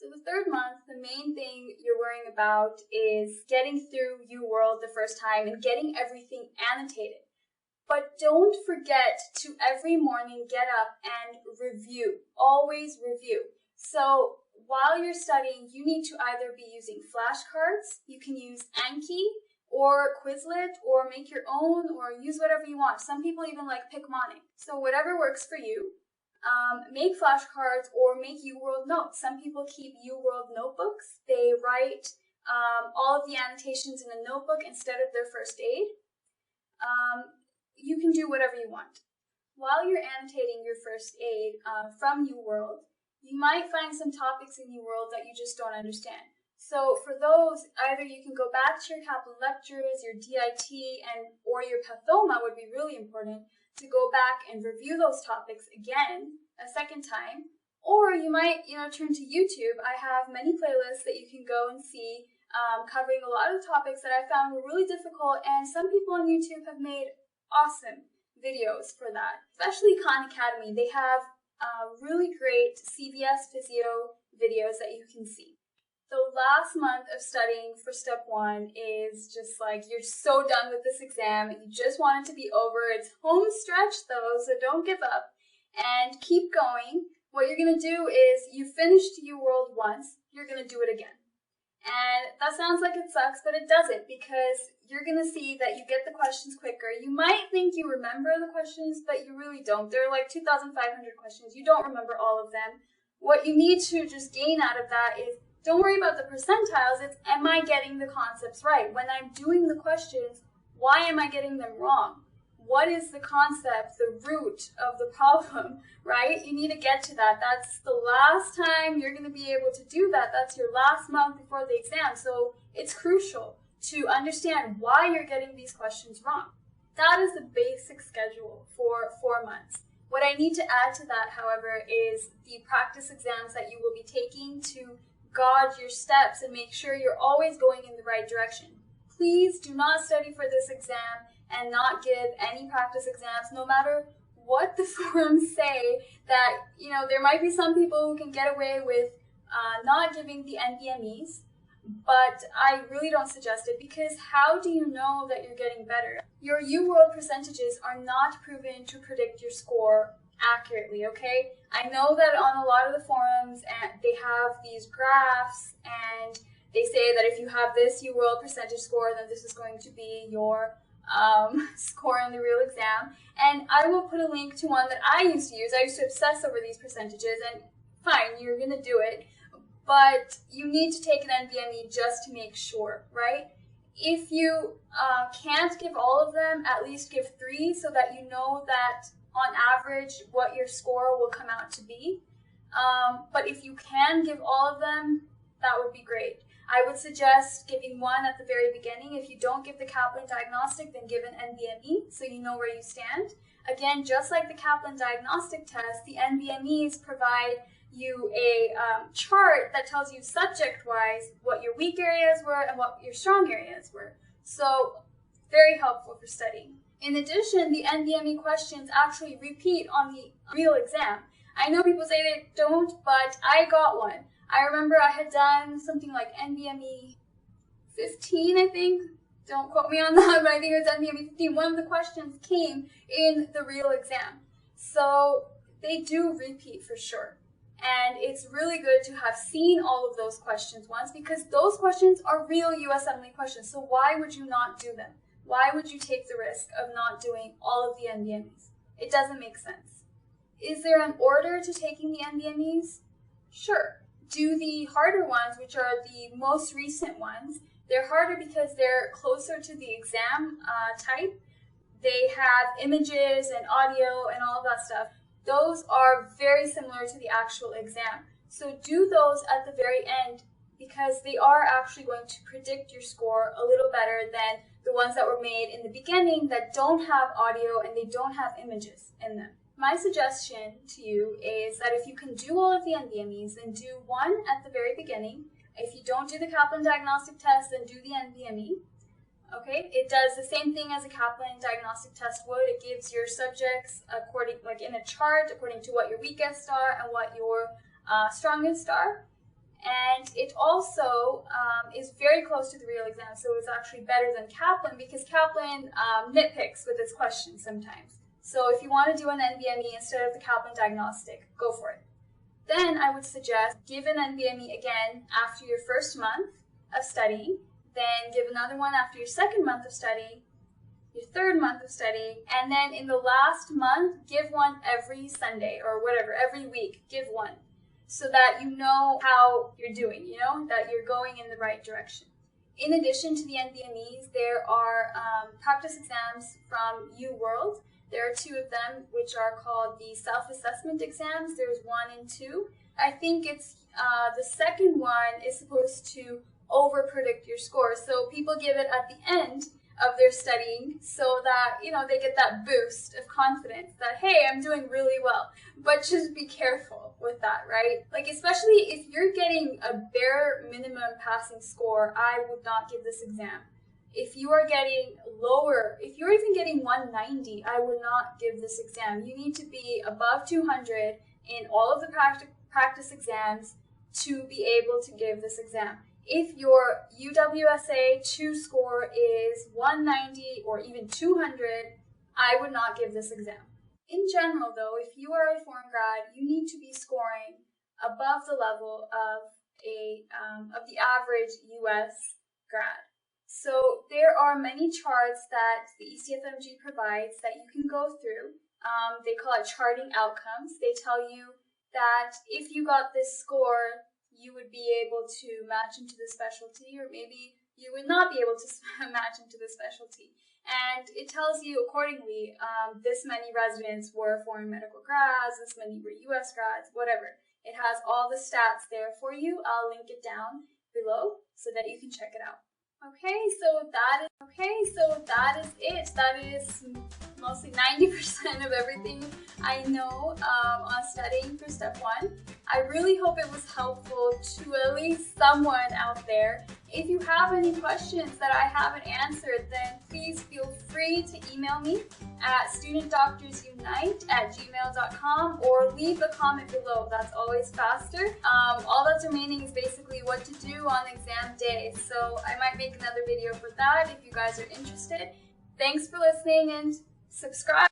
So the third month, the main thing you're worrying about is getting through UWorld the first time and getting everything annotated. But don't forget to every morning get up and review. Always review. So while you're studying, you need to either be using flashcards, you can use Anki or Quizlet, or make your own, or use whatever you want. Some people even like Picmonic. So whatever works for you. Make flashcards or make UWorld notes. Some people keep UWorld notebooks. They write all of the annotations in a notebook instead of their first aid. You can do whatever you want. While you're annotating your first aid from UWorld, you might find some topics in UWorld that you just don't understand. So for those, either you can go back to your Kaplan lectures, your DIT, or your Pathoma would be really important to go back and review those topics again a second time, or you might turn to YouTube. I have many playlists that you can go and see covering a lot of the topics that I found were really difficult, and some people on YouTube have made awesome videos for that, especially Khan Academy. They have really great CVS Physio videos that you can see. The last month of studying for step 1 is just like you're so done with this exam. You just want it to be over. It's home stretch though, so don't give up and keep going. What you're going to do is you finished UWorld once, you're going to do it again. And that sounds like it sucks, but it doesn't, because you're going to see that you get the questions quicker. You might think you remember the questions, but you really don't. There are like 2,500 questions. You don't remember all of them. What you need to just gain out of that is, don't worry about the percentiles, it's am I getting the concepts right? When I'm doing the questions, why am I getting them wrong? What is the concept, the root of the problem, right? You need to get to that. That's the last time you're going to be able to do that. That's your last month before the exam. So it's crucial to understand why you're getting these questions wrong. That is the basic schedule for 4 months. What I need to add to that, however, is the practice exams that you will be taking to gauge your steps and make sure you're always going in the right direction. Please do not study for this exam and not give any practice exams, no matter what the forums say. That, there might be some people who can get away with not giving the NBMEs, but I really don't suggest it, because how do you know that you're getting better? Your UWorld percentages are not proven to predict your score accurately, okay? I know that on a lot of the forums, and they have these graphs, and they say that if you have this UWorld percentage score, then this is going to be your score in the real exam. And I will put a link to one that I used to use. I used to obsess over these percentages, and fine, you're going to do it, but you need to take an NBME just to make sure, right? If you can't give all of them, at least give 3 so that you know that on average what your score will come out to be. But if you can give all of them, that would be great. I would suggest giving 1 at the very beginning. If you don't give the Kaplan diagnostic, then give an NBME so you know where you stand. Again, just like the Kaplan diagnostic test, the NBMEs provide you a chart that tells you subject-wise what your weak areas were and what your strong areas were. So very helpful for studying. In addition, the NBME questions actually repeat on the real exam. I know people say they don't, but I got one. I remember I had done something like NBME 15, I think. Don't quote me on that, but I think it was NBME 15. One of the questions came in the real exam. So they do repeat for sure. And it's really good to have seen all of those questions once, because those questions are real USMLE questions. So why would you not do them? Why would you take the risk of not doing all of the NBMEs? It doesn't make sense. Is there an order to taking the NBMEs? Sure. Do the harder ones, which are the most recent ones. They're harder because they're closer to the exam type. They have images and audio and all of that stuff. Those are very similar to the actual exam. So do those at the very end, because they are actually going to predict your score a little better than the ones that were made in the beginning that don't have audio and they don't have images in them. My suggestion to you is that if you can do all of the NBMEs, then do 1 at the very beginning. If you don't do the Kaplan diagnostic test, then do the NBME. Okay, it does the same thing as a Kaplan diagnostic test would. It gives your subjects like in a chart, according to what your weakest are and what your strongest are. And it also is very close to the real exam, so it's actually better than Kaplan because Kaplan nitpicks with its questions sometimes. So if you want to do an NBME instead of the Kaplan diagnostic, go for it. Then I would suggest give an NBME again after your first month of studying, then give another one after your second month of studying, your third month of studying, and then in the last month, give one every Sunday or whatever, every week, give one, so that you know how you're doing, you know, that you're going in the right direction. In addition to the NBMEs, there are practice exams from UWorld. There are 2 of them, which are called the self-assessment exams. There's 1 and 2. I think it's the second one is supposed to over-predict your score. So people give it at the end of their studying so that, you know, they get that boost of confidence that, hey, I'm doing really well. But just be careful with that, right? Like, especially if you're getting a bare minimum passing score, I would not give this exam. If you are getting lower, if you're even getting 190, I would not give this exam. You need to be above 200 in all of the practice exams to be able to give this exam. If your UWSA 2 score is 190 or even 200, I would not give this exam. In general, though, if you are a foreign grad, you need to be scoring above the level of the average US grad. So there are many charts that the ECFMG provides that you can go through. They call it charting outcomes. They tell you that if you got this score, you would be able to match into the specialty, or maybe you would not be able to match into the specialty. And it tells you accordingly, this many residents were foreign medical grads, this many were US grads, whatever. It has all the stats there for you. I'll link it down below so that you can check it out. Okay, so that is it. That is mostly 90% of everything I know on studying for step 1. I really hope it was helpful to at least someone out there. If you have any questions that I haven't answered, then please feel free to email me at studentdoctorsunite@gmail.com or leave a comment below. That's always faster. All that's remaining is basically what to do on exam day. So I might make another video for that if you guys are interested. Thanks for listening and subscribe.